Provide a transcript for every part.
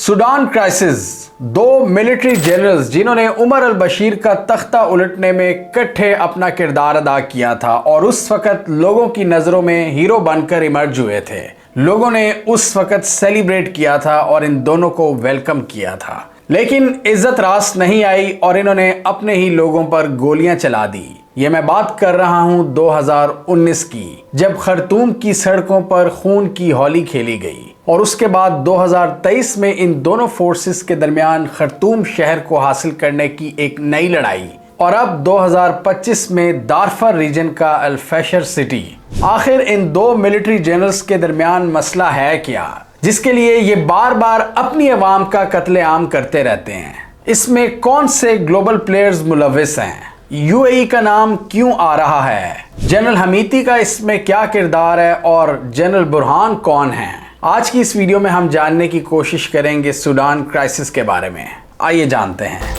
Sudan crisis. दो military generals जिन्होंने उमर अल बशीर का तख्ता उलटने में इकट्ठे अपना किरदार अदा किया था और उस वक्त लोगों की नजरों में हीरो बनकर इमर्ज हुए थे। लोगों ने उस वक्त सेलिब्रेट किया था और इन दोनों को वेलकम किया था, लेकिन इज्जत रास नहीं आई और इन्होंने अपने ही लोगों पर गोलियां चला दी। ये मैं बात कर रहा हूं 2019 की, जब खर्तूम की सड़कों पर खून की होली खेली गई और उसके बाद 2023 में इन दोनों फोर्सेस के दरमियान खर्तूम शहर को हासिल करने की एक नई लड़ाई, और अब 2025 में दारफर रीजन का अल-फशर सिटी। आखिर इन दो मिलिट्री जनरल्स के दरमियान मसला है क्या, जिसके लिए ये बार बार अपनी अवाम का कत्लेआम करते रहते हैं? इसमें कौन से ग्लोबल प्लेयर्स मुलविस हैं? यूएई का नाम क्यों आ रहा है? जनरल हमीती का इसमें क्या किरदार है और जनरल बुरहान कौन है? आज की इस वीडियो में हम जानने की कोशिश करेंगे सूडान क्राइसिस के बारे में। आइए जानते हैं।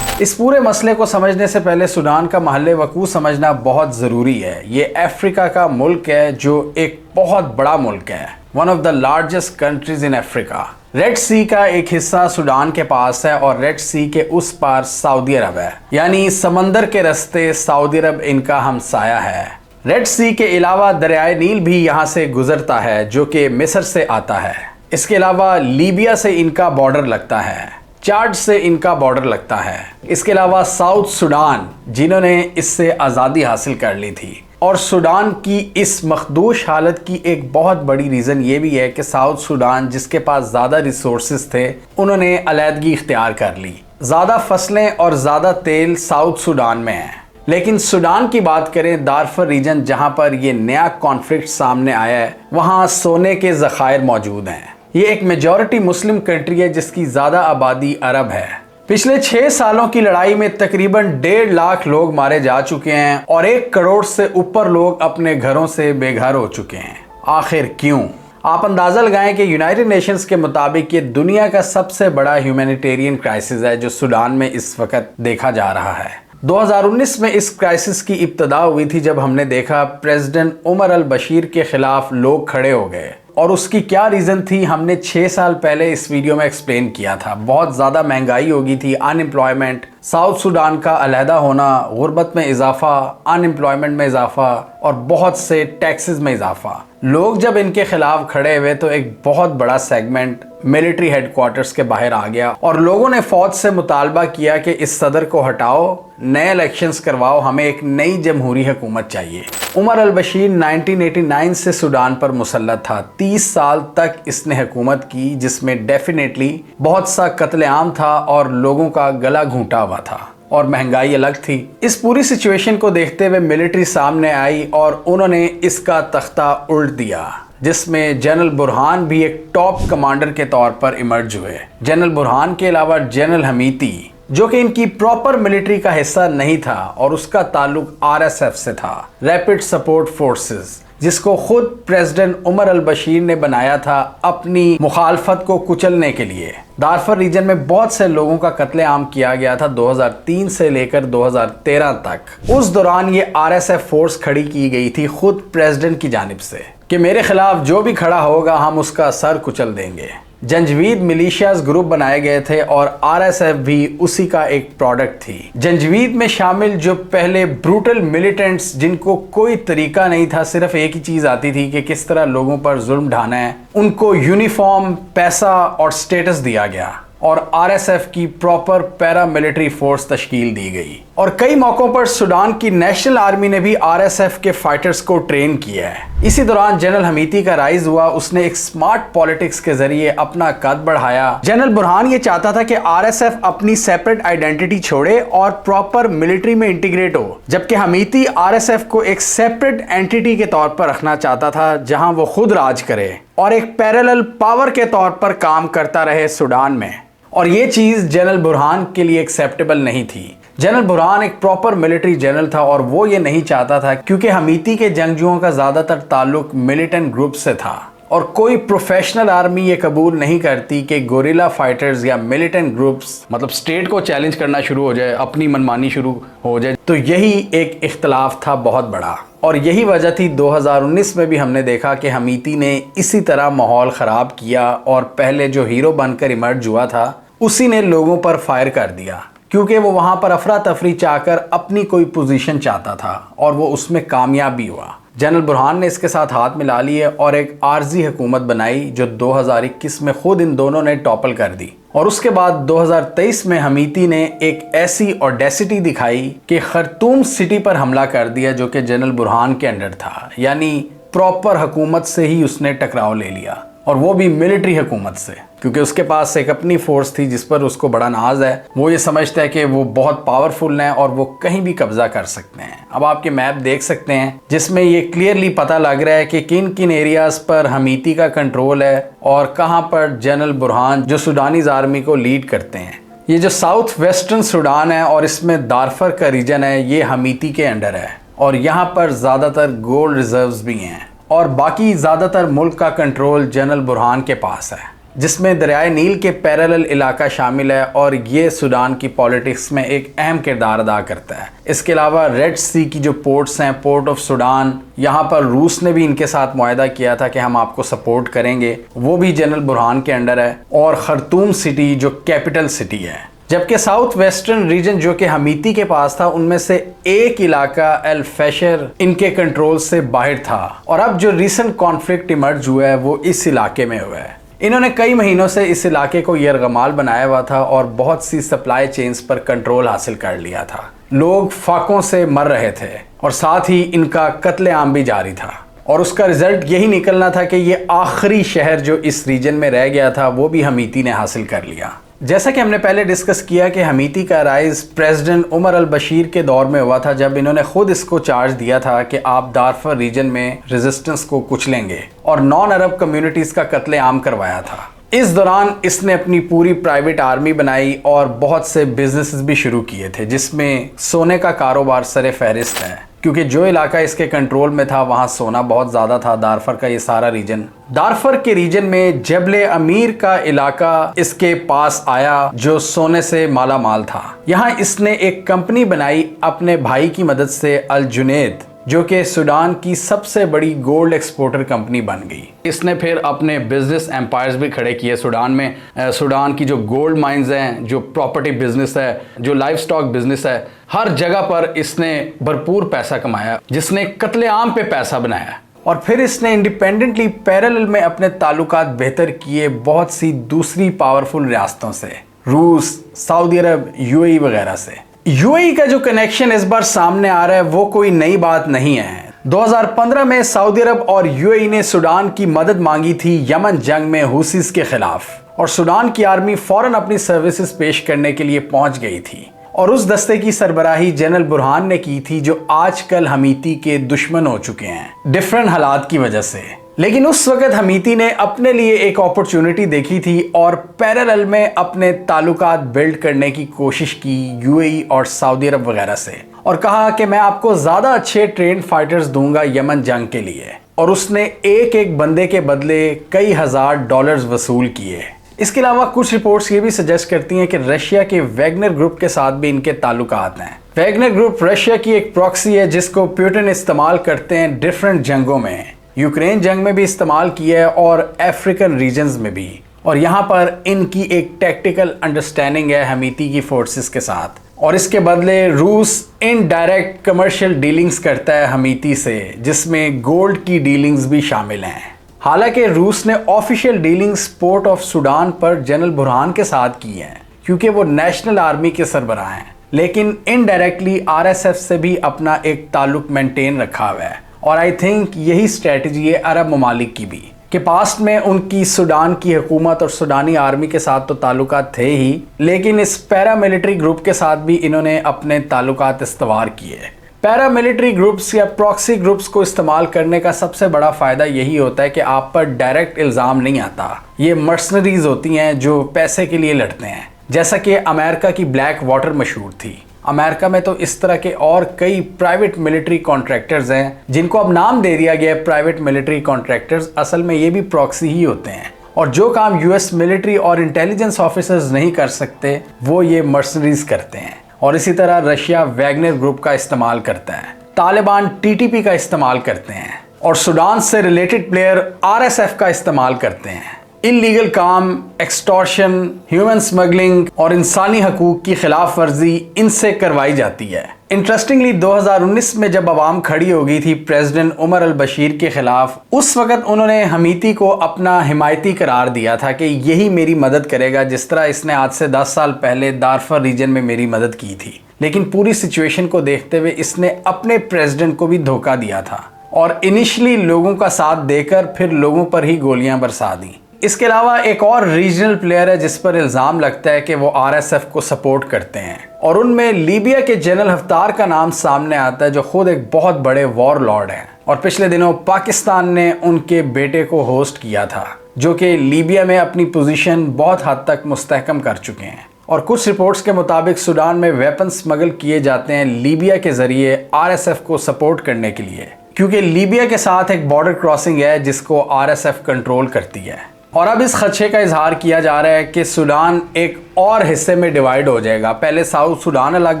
इस पूरे मसले को समझने से पहले सूडान का महल वकूअ समझना बहुत ज़रूरी है। ये अफ्रीका का मुल्क है जो एक बहुत बड़ा मुल्क है, one of the largest countries in Africa. Red sea का एक हिस्सा सूडान के पास है और रेड सी के उस पार सऊदी अरब है, यानी समंदर के रास्ते सऊदी अरब इनका हमसाया है। रेड सी के अलावा दरियाए नील भी यहाँ से गुजरता है जो कि मिस्र से आता है। इसके अलावा लीबिया से इनका बॉर्डर लगता है, चाड से इनका बॉर्डर लगता है। इसके अलावा साउथ सूडान जिन्होंने इससे आज़ादी हासिल कर ली थी, और सूडान की इस मखदूश हालत की एक बहुत बड़ी रीज़न ये भी है कि साउथ सूडान जिसके पास ज़्यादा रिसोर्सेज थे उन्होंने अलहदगी इख्तियार कर ली। ज़्यादा फसलें और ज़्यादा तेल साउथ सूडान में है। लेकिन सूडान की बात करें, दारफर रीजन जहाँ पर ये नया कॉन्फ्लिक्ट सामने आया है, वहाँ सोने के ज़खायर मौजूद हैं। ये एक मेजॉरिटी मुस्लिम कंट्री है जिसकी ज़्यादा आबादी अरब है। पिछले 6 सालों की लड़ाई में तकरीबन 1.5 लाख लोग मारे जा चुके हैं और 1 करोड़ से ऊपर लोग अपने घरों से बेघर हो चुके हैं। आखिर क्यों? आप अंदाज़ा लगाएं कि यूनाइटेड नेशंस के मुताबिक ये दुनिया का सबसे बड़ा ह्यूमैनिटेरियन क्राइसिस है जो सूडान में इस वक्त देखा जा रहा है। 2019 में इस क्राइसिस की इब्तिदा हुई थी जब हमने देखा प्रेसिडेंट उमर अल बशीर के खिलाफ लोग खड़े हो गए, और उसकी क्या रीज़न थी हमने 6 साल पहले इस वीडियो में एक्सप्लेन किया था। बहुत ज़्यादा महंगाई हो गई थी, अनएम्प्लॉयमेंट, साउथ सूडान का अलहदा होना, गुर्बत में इजाफा, अनएम्प्लॉयमेंट में इजाफा और बहुत से टैक्सेस में इजाफा। लोग जब इनके खिलाफ खड़े हुए तो एक बहुत बड़ा सेगमेंट मिलिट्री हेडक्वार्टर्स के बाहर आ गया और लोगों ने फौज से मुतालबा किया कि इस सदर को हटाओ, नए इलेक्शंस करवाओ, हमें एक नई जमहूरी हुकूमत चाहिए। उमर अल बशीर 1989 से सूडान पर मुसल्लत था। 30 साल तक इसने हुकूमत की, जिसमें डेफिनेटली बहुत सा कत्लेआम था और लोगों का गला घूंटा हुआ था और महंगाई अलग थी। इस पूरी सिचुएशन को देखते हुए मिलिट्री सामने आई और उन्होंने इसका तख्ता उल्ट दिया, जिसमें जनरल बुरहान भी एक टॉप कमांडर के तौर पर इमर्ज हुए। जनरल बुरहान के अलावा जनरल हमीती, जो कि इनकी प्रॉपर मिलिट्री का हिस्सा नहीं था और उसका ताल्लुक आरएसएफ से था, रैपिड सपोर्ट फोर्सेस, जिसको खुद प्रेसिडेंट उमर अल बशीर ने बनाया था अपनी मुखालफत को कुचलने के लिए। दारफर रीजन में बहुत से लोगों का कत्लेआम किया गया था 2003 से लेकर 2013 तक। उस दौरान ये आरएसएफ फोर्स खड़ी की गई थी खुद प्रेसिडेंट की जानिब से कि मेरे खिलाफ जो भी खड़ा होगा हम उसका सर कुचल देंगे। जंजवीद मिलिशियाज ग्रुप बनाए गए थे और आरएसएफ भी उसी का एक प्रोडक्ट थी। जंजवीद में शामिल जो पहले ब्रूटल मिलिटेंट्स, जिनको कोई तरीका नहीं था, सिर्फ एक ही चीज आती थी कि किस तरह लोगों पर जुल्म ढाना है, उनको यूनिफॉर्म, पैसा और स्टेटस दिया गया और आरएसएफ की प्रॉपर पैरा मिलिट्री फोर्स तश्कील दी गई। और कई मौकों पर सूडान की नेशनल आर्मी ने भी आरएसएफ के फाइटर्स को ट्रेन किया है। इसी दौरान जनरल हमीती का राइज हुआ, उसने एक स्मार्ट पॉलिटिक्स के जरिए अपना कद बढ़ाया। जनरल बुरहान ये चाहता था कि आरएसएफ अपनी सेपरेट आइडेंटिटी छोड़े और प्रॉपर मिलिट्री में इंटीग्रेट हो, जबकि हमीती आरएसएफ को एक सेपरेट एंटिटी के तौर पर रखना चाहता था जहां वो खुद राज करे और एक पैरेलल पावर के तौर पर काम करता रहे सूडान में। और ये चीज़ जनरल बुरहान के लिए एक्सेप्टेबल नहीं थी। जनरल बुरहान एक प्रॉपर मिलिट्री जनरल था और वो ये नहीं चाहता था, क्योंकि हमीती के जंगजुओं का ज़्यादातर ताल्लुक मिलिटेंट ग्रुप से था और कोई प्रोफेशनल आर्मी ये कबूल नहीं करती कि गोरिल्ला फाइटर्स या मिलिटेंट ग्रुप्स मतलब स्टेट को चैलेंज करना शुरू हो जाए, अपनी मनमानी शुरू हो जाए। तो यही एक इख्तलाफ था बहुत बड़ा। और यही वजह थी 2019 में भी हमने देखा कि हमीती ने इसी तरह माहौल ख़राब किया और पहले जो हीरो बनकर इमर्ज हुआ था उसी ने लोगों पर फायर कर दिया, क्योंकि वो वहाँ पर अफरा तफरी चाहकर अपनी कोई पोजीशन चाहता था और वो उसमें कामयाब भी हुआ। जनरल बुरहान ने इसके साथ हाथ मिला लिए और एक आर्जी हुकूमत बनाई जो 2021 में खुद इन दोनों ने टॉपल कर दी। और उसके बाद 2023 में हमीती ने एक ऐसी ऑडेसिटी दिखाई कि खर्तूम सिटी पर हमला कर दिया जो कि जनरल बुरहान के अंडर था, यानी प्रॉपर हुकूमत से ही उसने टकराव ले लिया और वो भी मिलिट्री हुकूमत से, क्योंकि उसके पास एक अपनी फोर्स थी जिस पर उसको बड़ा नाज है। वो ये समझता है कि वो बहुत पावरफुल हैं और वो कहीं भी कब्जा कर सकते हैं। अब आपके मैप देख सकते हैं जिसमें ये क्लियरली पता लग रहा है कि किन किन एरियाज पर हमीती का कंट्रोल है और कहाँ पर जनरल बुरहान जो सूडानीज आर्मी को लीड करते हैं। ये जो साउथ वेस्टर्न सूडान है और इसमें दारफर का रीजन है, ये हमीती के अंडर है और यहाँ पर ज़्यादातर गोल्ड रिजर्व्स भी हैं और बाकी ज़्यादातर मुल्क का कंट्रोल जनरल बुरहान के पास है, जिसमें दरियाए नील के पैरेलल इलाका शामिल है और ये सूडान की पॉलिटिक्स में एक अहम किरदार अदा करता है। इसके अलावा रेड सी की जो पोर्ट्स हैं, पोर्ट ऑफ सूडान, यहाँ पर रूस ने भी इनके साथ मुआहदा किया था कि हम आपको सपोर्ट करेंगे, वो भी जनरल बुरहान के अंडर है। और खर्तूम सिटी जो कैपिटल सिटी है, जबकि साउथ वेस्टर्न रीजन जो कि हमीती के पास था, उनमें से एक इलाका एल फैशर इनके कंट्रोल से बाहर था और अब जो रिसेंट कॉन्फ्लिक्ट इमर्ज हुआ है वो इस इलाके में हुआ है। इन्होंने कई महीनों से इस इलाके को यरगमाल बनाया हुआ था और बहुत सी सप्लाई चेन्स पर कंट्रोल हासिल कर लिया था। लोग फाकों से मर रहे थे और साथ ही इनका कत्लेआम भी जारी था और उसका रिजल्ट यही निकलना था कि ये आखिरी शहर जो इस रीजन में रह गया था वो भी हमीती ने हासिल कर लिया। जैसा कि हमने पहले डिस्कस किया कि हमीती का राइज प्रेसिडेंट उमर अल बशीर के दौर में हुआ था, जब इन्होंने खुद इसको चार्ज दिया था कि आप दारफर रीजन में रेजिस्टेंस को कुचलेंगे और नॉन अरब कम्युनिटीज का कत्लेआम करवाया था। इस दौरान इसने अपनी पूरी प्राइवेट आर्मी बनाई और बहुत से बिजनेसेस भी शुरू किए थे, जिसमें सोने का कारोबार सरे फहरिस्त है, क्योंकि जो इलाका इसके कंट्रोल में था वहाँ सोना बहुत ज़्यादा था। दारफर का ये सारा रीजन, दारफर के रीजन में जबले अमीर का इलाका इसके पास आया जो सोने से माला माल था। यहाँ इसने एक कंपनी बनाई अपने भाई की मदद से, अल जुनैद, जो कि सूडान की सबसे बड़ी गोल्ड एक्सपोर्टर कंपनी बन गई। इसने फिर अपने बिजनेस एम्पायर्स भी खड़े किए सूडान में। सूडान की जो गोल्ड माइंस हैं, जो प्रॉपर्टी बिजनेस है, जो लाइफ स्टॉक बिजनेस है, हर जगह पर इसने भरपूर पैसा कमाया, जिसने कत्लेआम पे पैसा बनाया। और फिर इसने इंडिपेंडेंटली पैरेलल में अपने ताल्लुकात बेहतर किए बहुत सी दूसरी पावरफुल रियासतों से, रूस, सऊदी अरब, यूएई वगैरह से। यूएई का जो कनेक्शन इस बार सामने आ रहा है वो कोई नई बात नहीं है। 2015 में सऊदी अरब और यूएई ने सूडान की मदद मांगी थी यमन जंग में हुसीस के खिलाफ और सूडान की आर्मी फौरन अपनी सर्विसेज पेश करने के लिए पहुंच गई थी और उस दस्ते की सरबराही जनरल बुरहान ने की थी, जो आजकल हमीती के दुश्मन हो चुके हैं डिफरेंट हालात की वजह से। लेकिन उस वक्त हमीती ने अपने लिए एक अपॉर्चुनिटी देखी थी और पैरेलल में अपने ताल्लुकात बिल्ड करने की कोशिश की यूएई और सऊदी अरब वगैरह से और कहा कि मैं आपको ज़्यादा अच्छे ट्रेन फाइटर्स दूंगा यमन जंग के लिए। और उसने एक एक बंदे के बदले कई हजार डॉलर्स वसूल किए। इसके अलावा कुछ रिपोर्ट्स ये भी सजेस्ट करती हैं कि रशिया के वैगनर ग्रुप के साथ भी इनके ताल्लुकात हैं। वैगनर ग्रुप रशिया की एक प्रॉक्सी है जिसको पुतिन इस्तेमाल करते हैं डिफरेंट जंगों में। यूक्रेन जंग में भी इस्तेमाल किया है और अफ्रीकन रीजन्स में भी। और यहाँ पर इनकी एक टैक्टिकल अंडरस्टैंडिंग है हमीती की फोर्सेस के साथ और इसके बदले रूस इनडायरेक्ट कमर्शियल डीलिंग्स करता है हमीती से, जिसमें गोल्ड की डीलिंग्स भी शामिल हैं। हालांकि रूस ने official dealings port of Sudan पर जनरल बुरहान के साथ की हैं क्योंकि वो नेशनल आर्मी के सरबराह हैं, लेकिन इनडायरेक्टली आरएसएफ से भी अपना एक ताल्लुक मेंटेन रखा हुआ है। और आई थिंक यही स्ट्रेटजी है अरब ममालिक की भी कि पास्ट में उनकी सूडान की हुकूमत और सूडानी आर्मी के साथ तो ताल्लुकात थे ही, लेकिन इस पैरामिलिट्री ग्रुप के साथ भी इन्होंने अपने ताल्लुकात इस्तवार किए। पैरामिलिट्री ग्रुप्स या प्रॉक्सी ग्रुप्स को इस्तेमाल करने का सबसे बड़ा फ़ायदा यही होता है कि आप पर डायरेक्ट इल्ज़ाम नहीं आता। ये मर्सनरीज होती हैं जो पैसे के लिए लड़ते हैं, जैसा कि अमेरिका की ब्लैक वाटर मशहूर थी। अमेरिका में तो इस तरह के और कई प्राइवेट मिलिट्री कॉन्ट्रैक्टर्स हैं जिनको अब नाम दे दिया गया है प्राइवेट मिलिट्री कॉन्ट्रैक्टर्स। असल में ये भी प्रॉक्सी ही होते हैं और जो काम यूएस मिलिट्री और इंटेलिजेंस ऑफिसर्स नहीं कर सकते वो ये मर्सनरीज करते हैं। और इसी तरह रशिया वैगनर ग्रुप का इस्तेमाल करता है। तालिबान टीटीपी का इस्तेमाल करते हैं और सूडान से रिलेटेड प्लेयर आरएसएफ का इस्तेमाल करते हैं। इलीगल काम, एक्सटॉर्शन, ह्यूमन स्मगलिंग और इंसानी हकूक की खिलाफ वर्जी इनसे करवाई जाती है। इंटरेस्टिंगली 2019 में जब अवाम खड़ी हो गई थी प्रेसिडेंट उमर अल बशीर के खिलाफ, उस वक्त उन्होंने हमीती को अपना हिमायती करार दिया था कि यही मेरी मदद करेगा, जिस तरह इसने आज से 10 साल पहले दारफर रीजन में मेरी मदद की थी। लेकिन पूरी सिचुएशन को देखते हुए इसने अपने प्रेसिडेंट को भी धोखा दिया था और इनिशियली लोगों का साथ देकर फिर लोगों पर ही गोलियां बरसा दी। इसके अलावा एक और रीजनल प्लेयर है जिस पर इल्ज़ाम लगता है कि वो आरएसएफ को सपोर्ट करते हैं और उनमें लीबिया के जनरल हफ्तार का नाम सामने आता है, जो खुद एक बहुत बड़े वॉर लॉर्ड हैं और पिछले दिनों पाकिस्तान ने उनके बेटे को होस्ट किया था, जो कि लीबिया में अपनी पोजीशन बहुत हद तक मुस्तहकम कर चुके हैं। और कुछ रिपोर्ट्स के मुताबिक सूडान में वेपन स्मगल किए जाते हैं लीबिया के जरिए आरएसएफ को सपोर्ट करने के लिए, क्योंकि लीबिया के साथ एक बॉर्डर क्रॉसिंग है जिसको आरएसएफ कंट्रोल करती है। और अब इस खदशे का इजहार किया जा रहा है कि सूडान एक और हिस्से में डिवाइड हो जाएगा। पहले साउथ सूडान अलग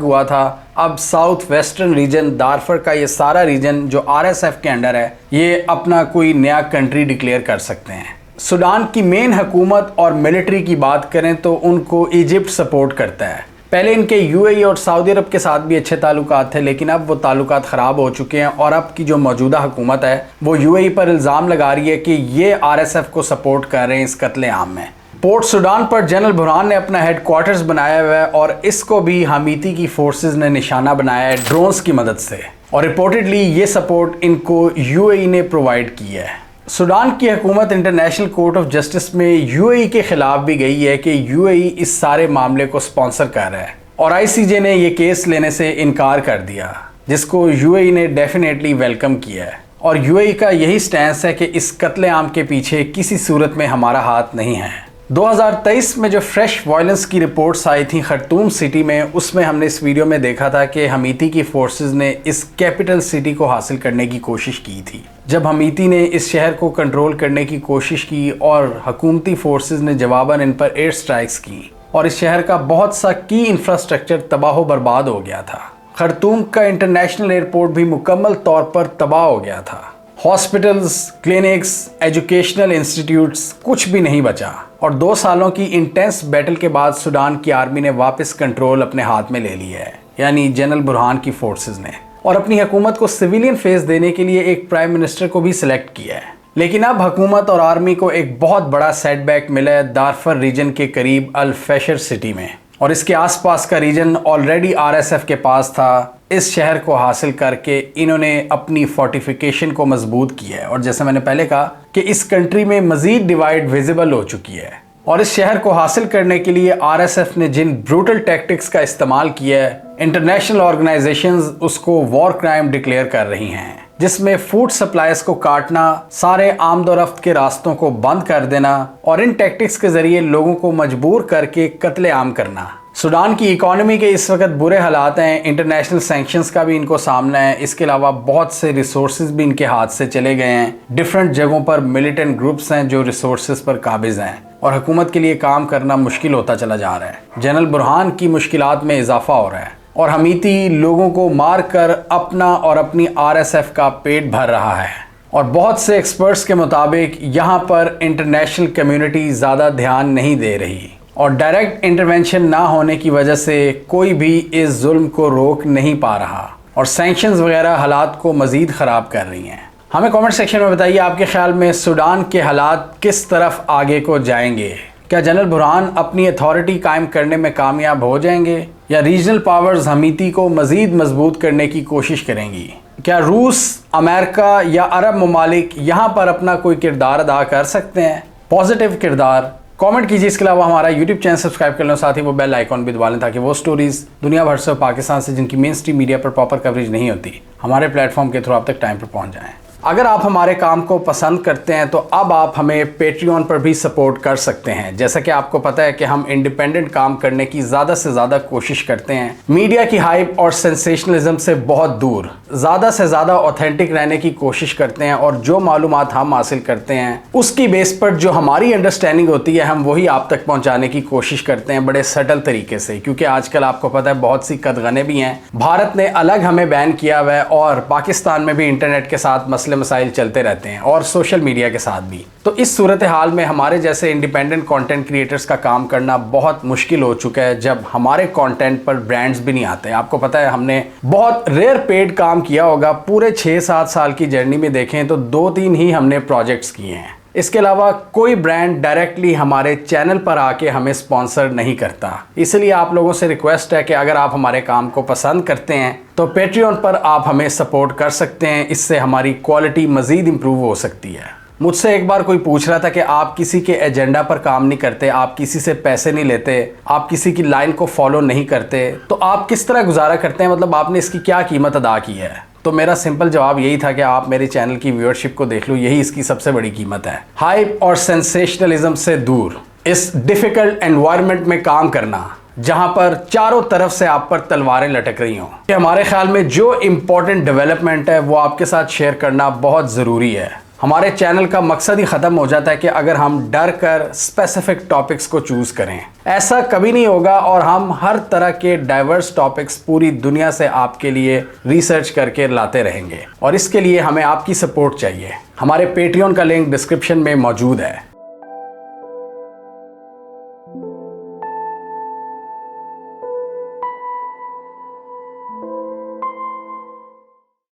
हुआ था, अब साउथ वेस्टर्न रीजन, दारफर का ये सारा रीजन जो आरएसएफ के अंडर है, ये अपना कोई नया कंट्री डिक्लेयर कर सकते हैं। सूडान की मेन हुकूमत और मिलिट्री की बात करें तो उनको इजिप्ट सपोर्ट करता है। पहले इनके यूएई और सऊदी अरब के साथ भी अच्छे ताल्लुकात थे, लेकिन अब वो ताल्लुकात ख़राब हो चुके हैं और अब की जो मौजूदा हुकूमत है वो यूएई पर इल्ज़ाम लगा रही है कि ये आरएसएफ को सपोर्ट कर रहे हैं इस कत्ले-आम में। पोर्ट सूडान पर जनरल बुरहान ने अपना हेडक्वार्टर्स बनाया हुआ है और इसको भी हमीती की फोर्सेस ने निशाना बनाया है ड्रोन्स की मदद से, और रिपोर्टेडली ये सपोर्ट इनको यूएई ने प्रोवाइड की है। सूडान की हुकूमत इंटरनेशनल कोर्ट ऑफ जस्टिस में यूएई के खिलाफ भी गई है कि यूएई इस सारे मामले को स्पॉन्सर कर रहा है, और आईसीजे ने ये केस लेने से इनकार कर दिया, जिसको यूएई ने डेफिनेटली वेलकम किया है। और यूएई का यही स्टैंस है कि इस कत्लेआम के पीछे किसी सूरत में हमारा हाथ नहीं है। 2023 में जो फ्रेश वायलेंस की रिपोर्ट्स आई थी खर्तूम सिटी में, उसमें हमने इस वीडियो में देखा था कि हमीती की फोर्सेस ने इस कैपिटल सिटी को हासिल करने की कोशिश की थी। जब हमीती ने इस शहर को कंट्रोल करने की कोशिश की और हुकूमती फोर्सेस ने जवाबन इन पर एयर स्ट्राइक्स की और इस शहर का बहुत सा की इंफ्रास्ट्रक्चर तबाह बर्बाद हो गया था। खर्तूम का इंटरनेशनल एयरपोर्ट भी मुकम्मल तौर पर तबाह हो गया था। हॉस्पिटल्स, क्लिनिक्स, एजुकेशनल इंस्टीट्यूट्स, कुछ भी नहीं बचा। और 2 सालों की इंटेंस बैटल के बाद सूडान की आर्मी ने वापस कंट्रोल अपने हाथ में ले लिया है, यानी जनरल बुरहान की फोर्सेस ने, और अपनी हुकूमत को सिविलियन फेस देने के लिए एक प्राइम मिनिस्टर को भी सिलेक्ट किया है। लेकिन अब हुकूमत और आर्मी को एक बहुत बड़ा सेटबैक मिला है दारफर रीजन के करीब अल फैशर सिटी में, और इसके आसपास का रीजन ऑलरेडी आरएसएफ के पास था। इस शहर को हासिल करके इन्होंने अपनी फोर्टिफिकेशन को मजबूत किया है, और जैसे मैंने पहले कहा कि इस कंट्री में मजीद डिवाइड विजिबल हो चुकी है। और इस शहर को हासिल करने के लिए आरएसएफ ने जिन ब्रूटल टैक्टिक्स का इस्तेमाल किया है, इंटरनेशनल ऑर्गेनाइजेशंस उसको वॉर क्राइम डिक्लेयर कर रही हैं, जिसमें फूड सप्लाईज को काटना, सारे आमदोरफ्त के रास्तों को बंद कर देना और इन टैक्टिक्स के जरिए लोगों को मजबूर करके कत्लेआम करना। सूडान की इकोनॉमी के इस वक्त बुरे हालात हैं, इंटरनेशनल सैंक्शंस का भी इनको सामना है। इसके अलावा बहुत से रिसोर्सेज भी इनके हाथ से चले गए हैं। डिफरेंट जगहों पर मिलिटेंट ग्रुप्स हैं जो रिसोर्सेज पर काबिज हैं और हुकूमत के लिए काम करना मुश्किल होता चला जा रहा है। जनरल बुरहान की मुश्किलात में इजाफा हो रहा है और हमीती लोगों को मार कर अपना और अपनी आरएसएफ का पेट भर रहा है। और बहुत से एक्सपर्ट्स के मुताबिक यहाँ पर इंटरनेशनल कम्युनिटी ज़्यादा ध्यान नहीं दे रही और डायरेक्ट इंटरवेंशन ना होने की वजह से कोई भी इस जुल्म को रोक नहीं पा रहा और सैंक्शंस वगैरह हालात को मज़ीद ख़राब कर रही हैं। हमें कमेंट सेक्शन में बताइए आपके ख्याल में सूडान के हालात किस तरफ आगे को जाएंगे। क्या जनरल बुरहान अपनी अथॉरिटी कायम करने में कामयाब हो जाएंगे या रीजनल पावर्स हमीती को मज़ीद मजबूत करने की कोशिश करेंगी? क्या रूस, अमेरिका या अरब ममालिक यहाँ पर अपना कोई किरदार अदा कर सकते हैं, पॉजिटिव किरदार? कमेंट कीजिए। इसके अलावा हमारा यूट्यूब चैनल सब्सक्राइब कर लें, साथ ही वो बेल आइकॉन भी दबा लें ताकि वो स्टोरीज़ दुनिया भर से पाकिस्तान से जिनकी मेन स्ट्रीम मीडिया पर प्रॉपर कवरेज नहीं होती, हमारे प्लेटफॉर्म के थ्रू आप तक टाइम पर पहुँच जाएँ। अगर आप हमारे काम को पसंद करते हैं तो अब आप हमें पेट्रियन पर भी सपोर्ट कर सकते हैं। जैसा कि आपको पता है कि हम इंडिपेंडेंट काम करने की ज़्यादा से ज़्यादा कोशिश करते हैं, मीडिया की हाइप और सेंसेशनलिज्म से बहुत दूर ज़्यादा से ज़्यादा ऑथेंटिक रहने की कोशिश करते हैं, और जो मालूमात हम हासिल करते हैं उसकी बेस पर जो हमारी अंडरस्टैंडिंग होती है हम वही आप तक पहुँचाने की कोशिश करते हैं बड़े सटल तरीके से। क्योंकि आजकल आपको पता है बहुत सी कदगने भी हैं, भारत ने अलग हमें बैन किया हुआ है और पाकिस्तान में भी इंटरनेट के साथ मसले मसाइल चलते रहते हैं और सोशल मीडिया के साथ भी। तो इस सूरत हाल में हमारे जैसे इंडिपेंडेंट कंटेंट क्रिएटर्स का काम करना बहुत मुश्किल हो चुका है, जब हमारे कंटेंट पर ब्रांड्स भी नहीं आते। आपको पता है हमने बहुत रेयर पेड काम किया होगा, पूरे 6-7 साल की जर्नी में देखें तो 2-3 ही हमने प्रोजेक्ट्स किए हैं। इसके अलावा कोई ब्रांड डायरेक्टली हमारे चैनल पर आके हमें स्पॉन्सर नहीं करता। इसलिए आप लोगों से रिक्वेस्ट है कि अगर आप हमारे काम को पसंद करते हैं तो पेट्रियन पर आप हमें सपोर्ट कर सकते हैं। इससे हमारी क्वालिटी मज़ीद इम्प्रूव हो सकती है। मुझसे एक बार कोई पूछ रहा था कि आप किसी के एजेंडा पर काम नहीं करते, आप किसी से पैसे नहीं लेते, आप किसी की लाइन को फॉलो नहीं करते, तो आप किस तरह गुजारा करते हैं, मतलब आपने इसकी क्या कीमत अदा की है? तो मेरा सिंपल जवाब यही था कि आप मेरे चैनल की व्यूअरशिप को देख लो, यही इसकी सबसे बड़ी कीमत है। हाइप और सेंसेशनलिज्म से दूर इस डिफ़िकल्ट एनवायरनमेंट में काम करना जहां पर चारों तरफ से आप पर तलवारें लटक रही हों, कि हमारे ख्याल में जो इम्पोर्टेंट डेवलपमेंट है वो आपके साथ शेयर करना बहुत ज़रूरी है। हमारे चैनल का मकसद ही ख़त्म हो जाता है कि अगर हम डर कर स्पेसिफिक टॉपिक्स को चूज़ करें। ऐसा कभी नहीं होगा, और हम हर तरह के डाइवर्स टॉपिक्स पूरी दुनिया से आपके लिए रिसर्च करके लाते रहेंगे, और इसके लिए हमें आपकी सपोर्ट चाहिए। हमारे पेट्रियन का लिंक डिस्क्रिप्शन में मौजूद है।